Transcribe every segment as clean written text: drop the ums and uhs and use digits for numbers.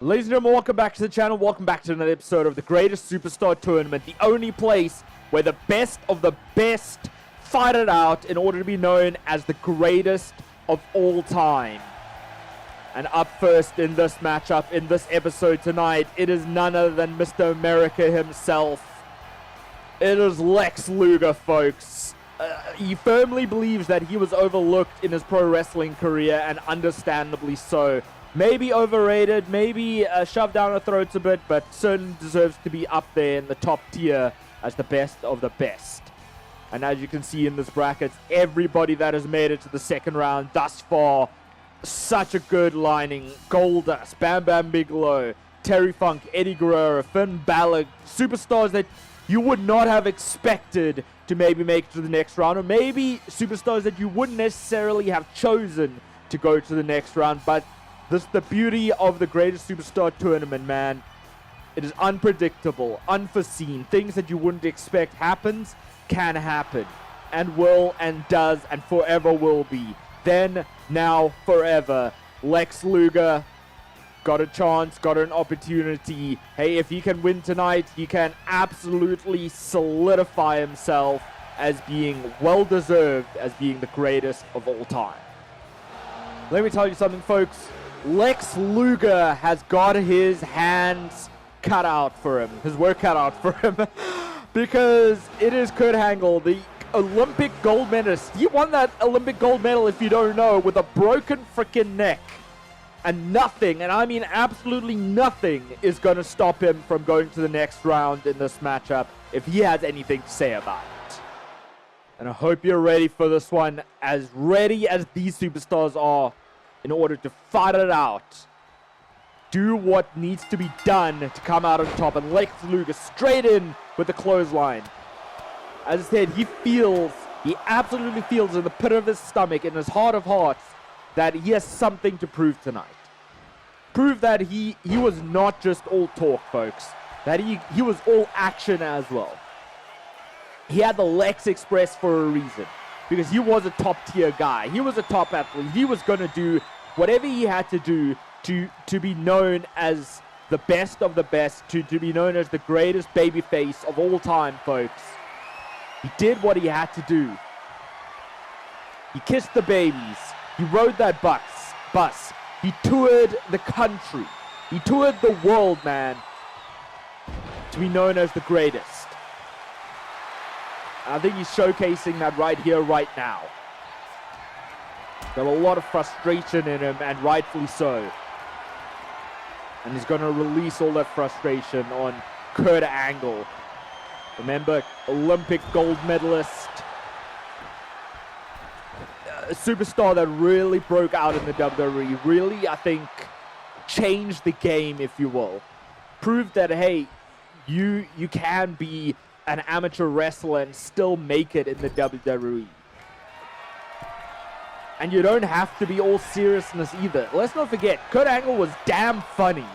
Ladies and gentlemen, welcome back to the channel. Welcome back to another episode of the Greatest Superstar Tournament, the only place where the best of the best fight it out in order to be known as the greatest of all time. And up first in this matchup, in this episode tonight, it is none other than Mr. America himself. It is Lex Luger, folks. He firmly believes that he was overlooked in his pro wrestling career, and understandably so. Maybe overrated, maybe shoved down our throats a bit, but certainly deserves to be up there in the top tier as the best of the best. And as you can see in this bracket, everybody that has made it to the second round thus far, such a good lining. Goldust, Bam Bam Bigelow, Terry Funk, Eddie Guerrero, Finn Balor, superstars that you would not have expected to maybe make it to the next round, or maybe superstars that you wouldn't necessarily have chosen to go to the next round, but this is the beauty of the Greatest Superstar Tournament, man. It is unpredictable, unforeseen. Things that you wouldn't expect can happen, and will, and does, and forever will be. Then, now, forever. Lex Luger got a chance, got an opportunity. Hey, if he can win tonight, he can absolutely solidify himself as being well-deserved, as being the greatest of all time. Let me tell you something, folks. Lex Luger has got his hands cut out for him, his work cut out for him, because it is Kurt Angle, the Olympic gold medalist. He won that Olympic gold medal, if you don't know, with a broken freaking neck. And nothing, and I mean absolutely nothing, is going to stop him from going to the next round in this matchup if he has anything to say about it. And I hope you're ready for this one, as ready as these superstars are, in order to fight it out. Do what needs to be done to come out on top. And Lex Luger straight in with the clothesline. As I said, he absolutely feels in the pit of his stomach, in his heart of hearts, that he has something to prove tonight. Prove that he was not just all talk, folks. That he was all action as well. He had the Lex Express for a reason, because he was a top tier guy. He was a top athlete. He was going to do whatever he had to do to be known as the best of the best, to be known as the greatest babyface of all time, folks. He did what he had to do. He kissed the babies. He rode that bus. He toured the country. He toured the world, man, to be known as the greatest. I think he's showcasing that right here, right now. Got a lot of frustration in him, and rightfully so. And he's going to release all that frustration on Kurt Angle. Remember, Olympic gold medalist. A superstar that really broke out in the WWE. Really, I think, changed the game, if you will. Proved that, hey, you can be an amateur wrestler and still make it in the WWE. And you don't have to be all seriousness either. Let's not forget, Kurt Angle was damn funny.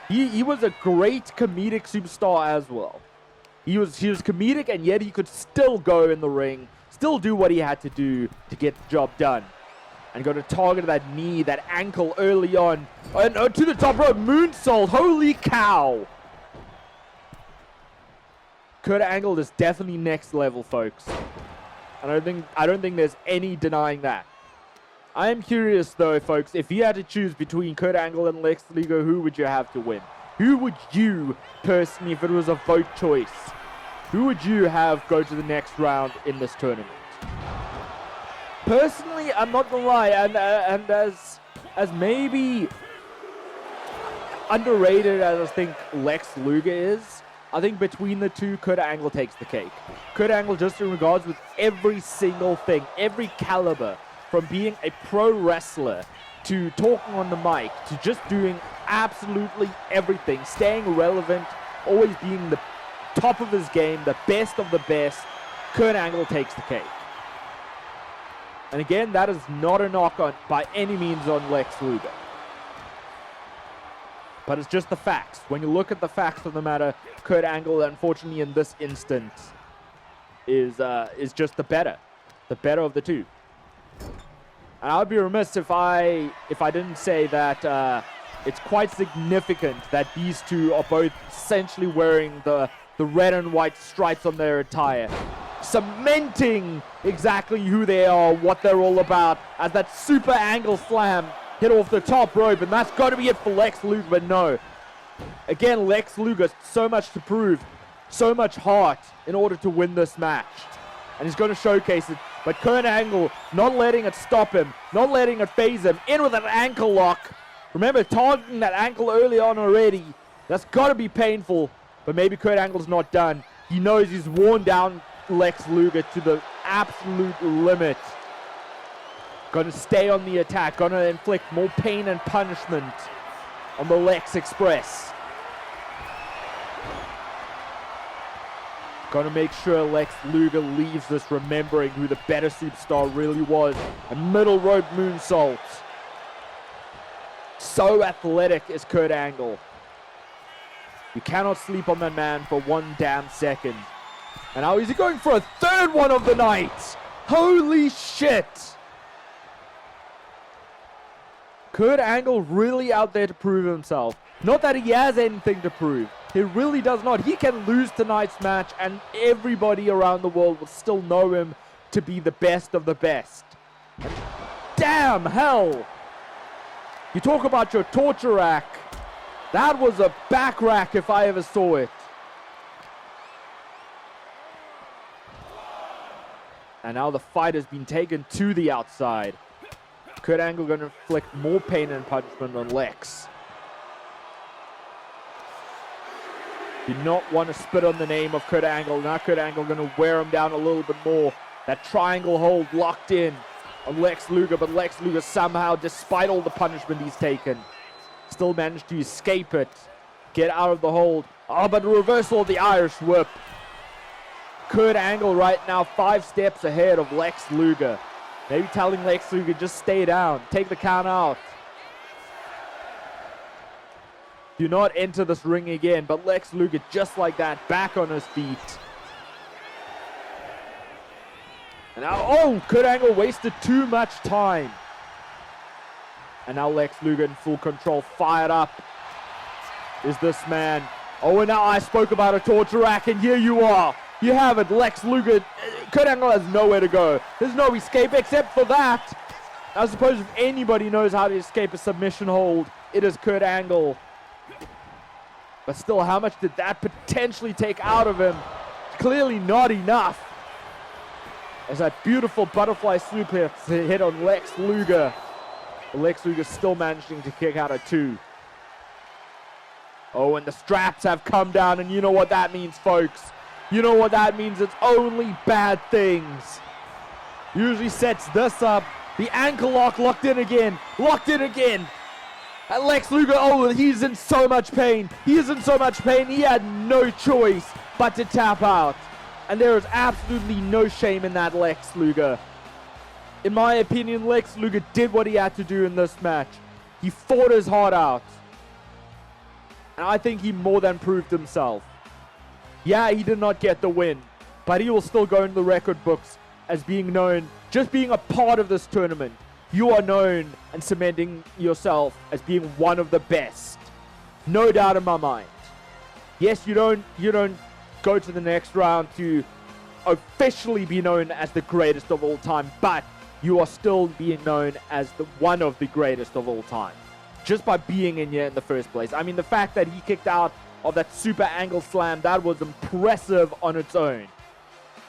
He was a great comedic superstar as well. He was comedic, and yet he could still go in the ring, still do what he had to do to get the job done. And go to target that knee, that ankle early on. And to the top rope, moonsault, holy cow. Kurt Angle is definitely next level, folks. I don't think there's any denying that. I am curious, though, folks, if you had to choose between Kurt Angle and Lex Luger, who would you have to win? Who would you, personally, if it was a vote choice, who would you have go to the next round in this tournament? Personally, I'm not gonna lie, and as maybe underrated as I think Lex Luger is, I think between the two, Kurt Angle takes the cake. Kurt Angle, just in regards with every single thing, every caliber, from being a pro wrestler to talking on the mic to just doing absolutely everything, staying relevant, always being the top of his game, the best of the best, Kurt Angle takes the cake. And again, that is not a knock on by any means on Lex Luger. But it's just the facts. When you look at the facts of the matter, Kurt Angle, unfortunately in this instance, is just the better of the two. And I would be remiss if I didn't say that it's quite significant that these two are both essentially wearing the red and white stripes on their attire, cementing exactly who they are, what they're all about, as that super angle slam hit off the top rope, and that's got to be it for Lex Luger, but no. Again, Lex Luger, so much to prove, so much heart in order to win this match, and he's going to showcase it, but Kurt Angle not letting it stop him, not letting it phase him, in with an ankle lock. Remember, targeting that ankle early on already, that's got to be painful, but maybe Kurt Angle's not done. He knows he's worn down Lex Luger to the absolute limit. Gonna stay on the attack, gonna inflict more pain and punishment on the Lex Express. Gonna make sure Lex Luger leaves this remembering who the better superstar really was. A middle rope moonsault. So athletic is Kurt Angle. You cannot sleep on that man for one damn second. And now is he going for a third one of the night? Holy shit! Kurt Angle really out there to prove himself. Not that he has anything to prove. He really does not. He can lose tonight's match and everybody around the world will still know him to be the best of the best. And damn hell! You talk about your torture rack. That was a back rack if I ever saw it. And now the fight has been taken to the outside. Kurt Angle going to inflict more pain and punishment on Lex. Do not want to spit on the name of Kurt Angle. Now Kurt Angle going to wear him down a little bit more. That triangle hold locked in on Lex Luger, but Lex Luger somehow, despite all the punishment he's taken, still managed to escape it, get out of the hold. Oh, but reversal of the Irish whip. Kurt Angle right now 5 steps ahead of Lex Luger. Maybe telling Lex Luger, just stay down, take the count out. Do not enter this ring again, but Lex Luger just like that, back on his feet. And now, oh, Kurt Angle wasted too much time. And now Lex Luger in full control, fired up is this man. Oh, and now I spoke about a torture rack, and here you are. You have it, Lex Luger. Kurt Angle has nowhere to go. There's no escape except for that. I suppose if anybody knows how to escape a submission hold, it is Kurt Angle. But still, how much did that potentially take out of him? Clearly not enough. As that beautiful butterfly suplex hit on Lex Luger. Lex Luger still managing to kick out a 2. Oh, and the straps have come down, and you know what that means, folks. You know what that means. It's only bad things. Usually sets this up. The ankle lock locked in again. Locked in again. And Lex Luger, oh, he's in so much pain. He is in so much pain. He had no choice but to tap out. And there is absolutely no shame in that, Lex Luger. In my opinion, Lex Luger did what he had to do in this match. He fought his heart out. And I think he more than proved himself. Yeah, he did not get the win, but he will still go into the record books as being known, just being a part of this tournament. You are known and cementing yourself as being one of the best. No doubt in my mind. Yes, you don't go to the next round to officially be known as the greatest of all time, but you are still being known as the one of the greatest of all time. Just by being in here in the first place. I mean, the fact that he kicked out of that super angle slam, that was impressive on its own.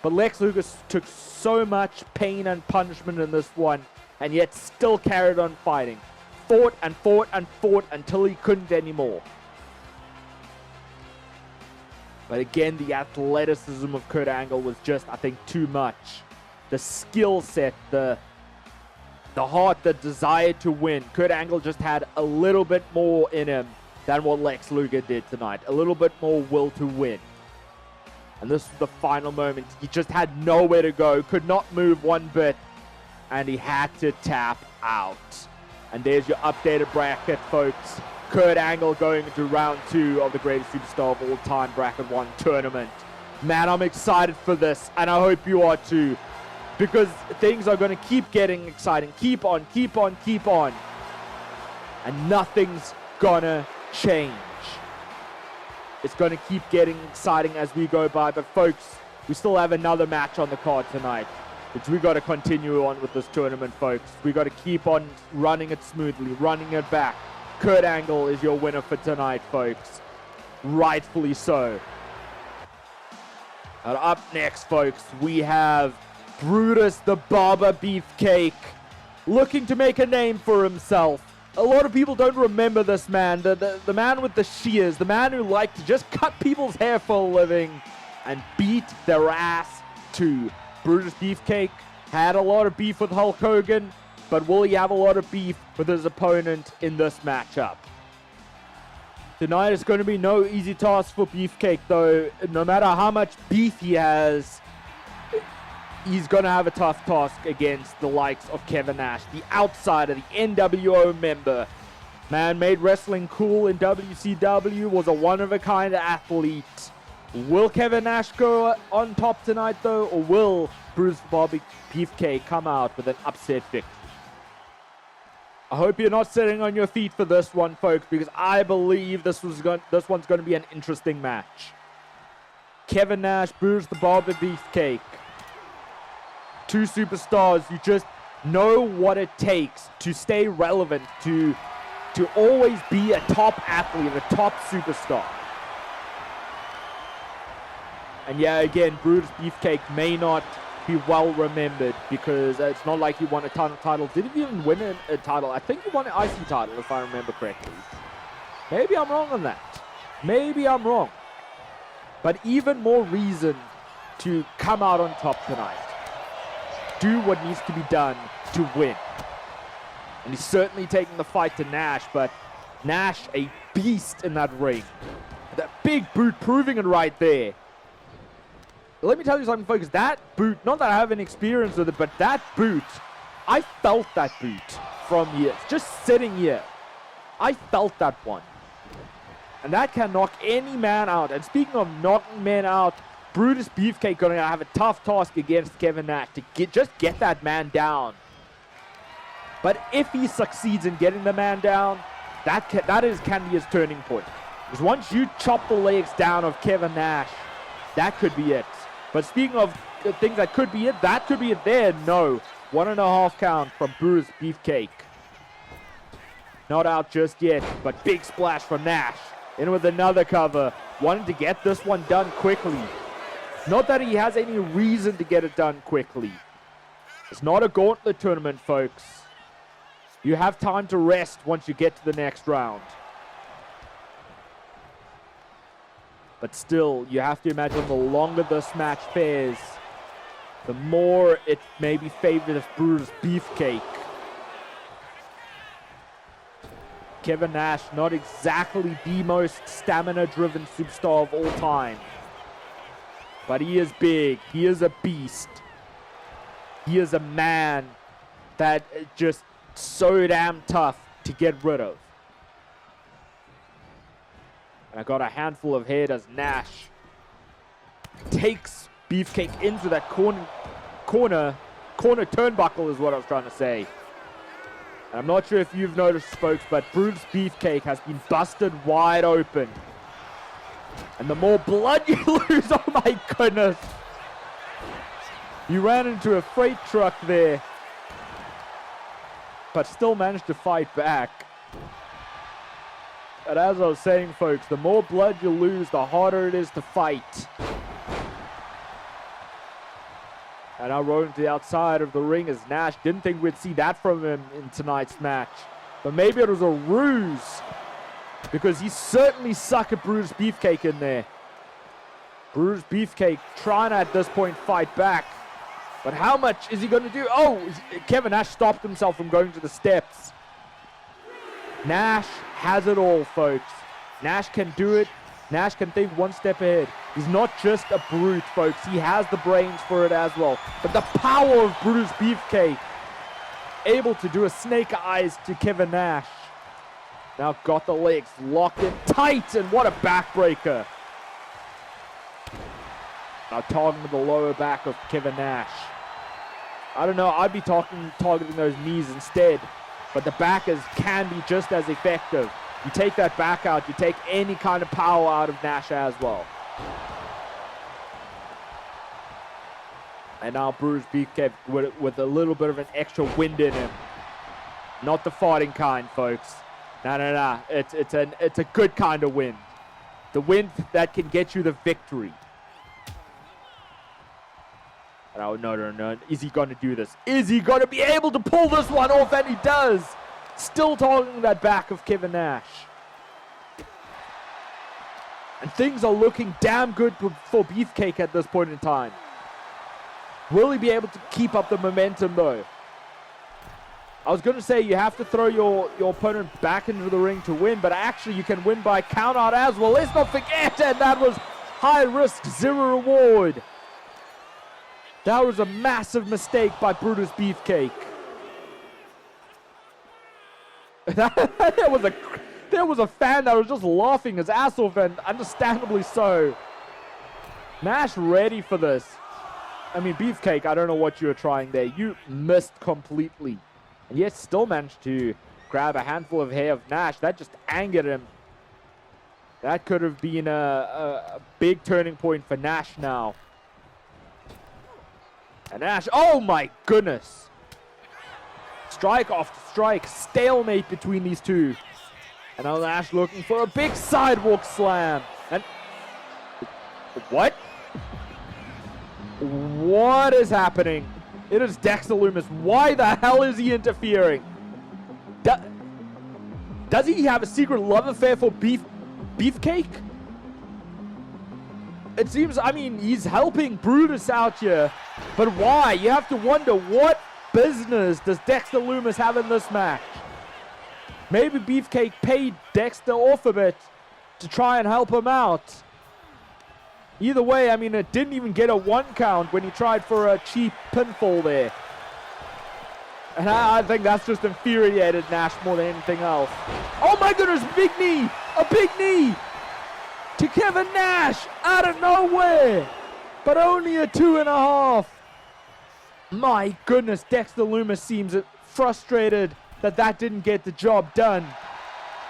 But Lex Luger took so much pain and punishment in this one, and yet still carried on fighting. Fought and fought and fought until he couldn't anymore. But again, the athleticism of Kurt Angle was just, I think, too much. The skill set, the heart, the desire to win. Kurt Angle just had a little bit more in him than what Lex Luger did tonight. A little bit more will to win. And this was the final moment. He just had nowhere to go. Could not move one bit. And he had to tap out. And there's your updated bracket, folks. Kurt Angle going into round 2 of the greatest superstar of all time bracket 1 tournament. Man, I'm excited for this. And I hope you are too. Because things are going to keep getting exciting. Keep on, keep on, keep on. And nothing's gonna change. It's gonna keep getting exciting as we go by, but folks, we still have another match on the card tonight, which we got to continue on with this tournament, folks. We got to keep on running it smoothly, running it back. Kurt Angle is your winner for tonight, folks. Rightfully so. And up next, folks, we have Brutus the Barber Beefcake, looking to make a name for himself. A lot of people don't remember this man, the man with the shears, the man who liked to just cut people's hair for a living and beat their ass too. Brutus Beefcake had a lot of beef with Hulk Hogan, but will he have a lot of beef with his opponent in this matchup? Tonight is going to be no easy task for Beefcake, though. No matter how much beef he has, he's going to have a tough task against the likes of Kevin Nash, the outsider, the NWO member. Man made wrestling cool in WCW, was a one-of-a-kind athlete. Will Kevin Nash go on top tonight, though, or will Brutus Bobby Beefcake come out with an upset victory? I hope you're not sitting on your feet for this one, folks, because I believe this one's going to be an interesting match. Kevin Nash, Brutus the Barber Beefcake. Two superstars who just know what it takes to stay relevant, to always be a top athlete, a top superstar. And yeah, again, Brutus Beefcake may not be well remembered because it's not like he won a ton of titles. Did he even win a title? I think he won an IC title, if I remember correctly. Maybe I'm wrong on that. Maybe I'm wrong. But even more reason to come out on top tonight. Do what needs to be done to win. And he's certainly taking the fight to Nash, but Nash, a beast in that ring. That big boot proving it right there. Let me tell you something, folks. That boot, not that I have any experience with it, but that boot, I felt that boot from here. Just sitting here. I felt that one. And that can knock any man out. And speaking of knocking men out, Brutus Beefcake going to have a tough task against Kevin Nash to just get that man down. But if he succeeds in getting the man down, that can be his turning point. Because once you chop the legs down of Kevin Nash, that could be it. But speaking of things that could be it, that could be it there. No. 1.5 count from Brutus Beefcake. Not out just yet, but big splash from Nash. In with another cover. Wanting to get this one done quickly. Not that he has any reason to get it done quickly. It's not a gauntlet tournament, folks. You have time to rest once you get to the next round. But still, you have to imagine the longer this match fares, the more it may be favored of Brutus Beefcake. Kevin Nash, not exactly the most stamina-driven superstar of all time. But he is big. He is a beast. He is a man that is just so damn tough to get rid of. And I got a handful of head as Nash takes Beefcake into that corner turnbuckle is what I was trying to say. And I'm not sure if you've noticed, folks, but Brutus Beefcake has been busted wide open. And the more blood you lose, oh my goodness. You ran into a freight truck there, but still managed to fight back. And as I was saying, folks, the more blood you lose, the harder it is to fight. And now rolling to the outside of the ring as Nash. Didn't think we'd see that from him in tonight's match. But maybe it was a ruse, because he certainly sucked at Brutus Beefcake in there. Brutus Beefcake trying to, at this point, fight back. But how much is he going to do? Oh, Kevin Nash stopped himself from going to the steps. Nash has it all, folks. Nash can do it. Nash can think one step ahead. He's not just a brute, folks. He has the brains for it as well. But the power of Brutus Beefcake, able to do a snake eyes to Kevin Nash. Now got the legs locked in tight, and what a backbreaker. Now targeting the lower back of Kevin Nash. I don't know, I'd be targeting those knees instead. But the back can be just as effective. You take that back out, you take any kind of power out of Nash as well. And now Brutus Beefcake with a little bit of an extra wind in him. Not the farting kind, folks. No. It's a good kind of wind. The wind that can get you the victory. Oh, no. Is he going to do this? Is he going to be able to pull this one off? And he does. Still targeting that back of Kevin Nash. And things are looking damn good for Beefcake at this point in time. Will he be able to keep up the momentum, though? I was going to say you have to throw your opponent back into the ring to win, but actually you can win by count out as well. Let's not forget, and that was high risk, zero reward. That was a massive mistake by Brutus Beefcake. There was a fan that was just laughing his ass off, and understandably so. Nash ready for this. I mean, Beefcake, I don't know what you were trying there. You missed completely. And yet still managed to grab a handful of hair of Nash. That just angered him. That could have been a big turning point for Nash now. And Nash, oh my goodness. Strike after strike, stalemate between these two. And now Nash looking for a big sidewalk slam. And what? What is happening? It is Dexter Lumis. Why the hell is he interfering? Does he have a secret love affair for Beefcake? It seems, I mean, he's helping Brutus out here. But why? You have to wonder, what business does Dexter Lumis have in this match? Maybe Beefcake paid Dexter off a bit to try and help him out. Either way, I mean, it didn't even get a 1 count when he tried for a cheap pinfall there. And I think that's just infuriated Nash more than anything else. Oh my goodness, big knee! A big knee! To Kevin Nash out of nowhere! But only a 2.5. My goodness, Dexter Lumis seems frustrated that didn't get the job done.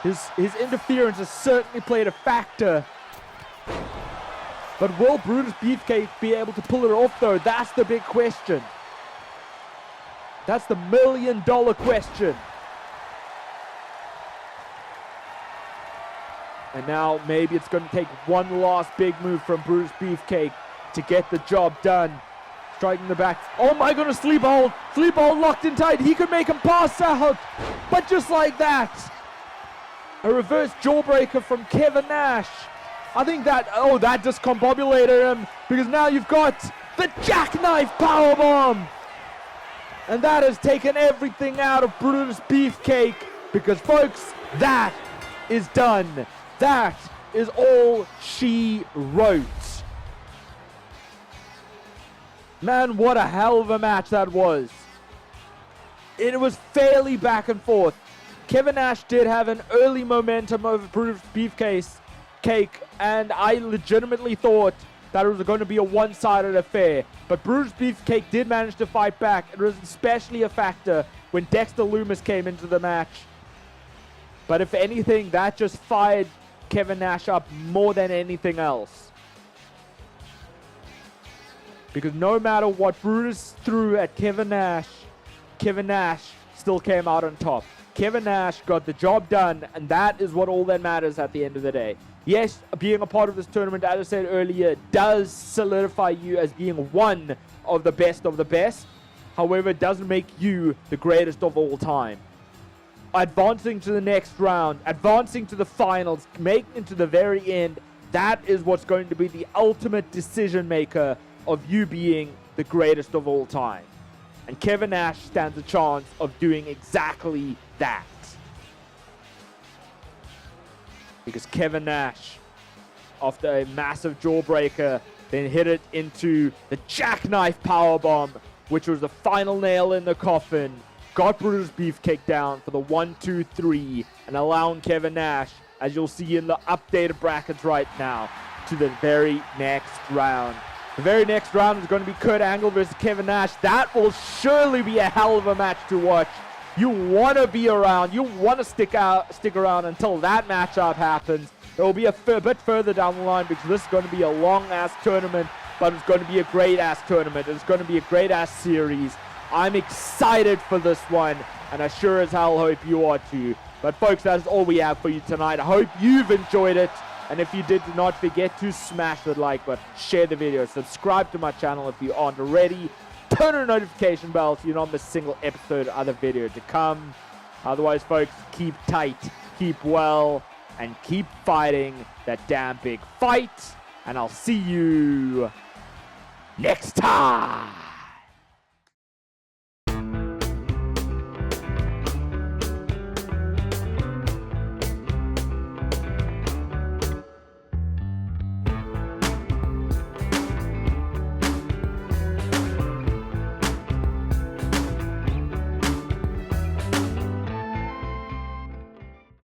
His interference has certainly played a factor. But will Brutus Beefcake be able to pull it off, though? That's the big question. That's the $1 million question. And now maybe it's going to take one last big move from Brutus Beefcake to get the job done. Striking the back. Oh my goodness, sleep hold. Sleep hold locked in tight. He could make him pass out. But just like that. A reverse jawbreaker from Kevin Nash. I think that discombobulated him, because now you've got the jackknife powerbomb. And that has taken everything out of Brutus Beefcake, because folks, that is done. That is all she wrote. Man, what a hell of a match that was. It was fairly back and forth. Kevin Nash did have an early momentum over Brutus Beefcake, and I legitimately thought that it was going to be a one-sided affair. But Brutus Beefcake did manage to fight back. It was especially a factor when Dexter Lumis came into the match. But if anything, that just fired Kevin Nash up more than anything else. Because no matter what Brutus threw at Kevin Nash still came out on top. Kevin Nash got the job done, and that is what all that matters at the end of the day. Yes, being a part of this tournament, as I said earlier, does solidify you as being one of the best of the best. However, it doesn't make you the greatest of all time. Advancing to the next round, advancing to the finals, making it to the very end, that is what's going to be the ultimate decision maker of you being the greatest of all time. And Kevin Nash stands a chance of doing exactly that. Because Kevin Nash, after a massive jawbreaker, then hit it into the jackknife powerbomb, which was the final nail in the coffin, got Brutus Beefcake down for the 1, 2, 3, and allowing Kevin Nash, as you'll see in the updated brackets right now, to the very next round. The very next round is going to be Kurt Angle versus Kevin Nash. That will surely be a hell of a match to watch. You want to be around. You want to stick around until that matchup happens. It will be a bit further down the line because this is going to be a long-ass tournament, but it's going to be a great-ass tournament. It's going to be a great-ass series. I'm excited for this one, and I sure as hell hope you are too. But folks, that is all we have for you tonight. I hope you've enjoyed it. And if you did, do not forget to smash the like button, share the video, subscribe to my channel if you aren't already, turn on the notification bell so you don't miss a single episode or other video to come. Otherwise, folks, keep tight, keep well, and keep fighting that damn big fight. And I'll see you next time.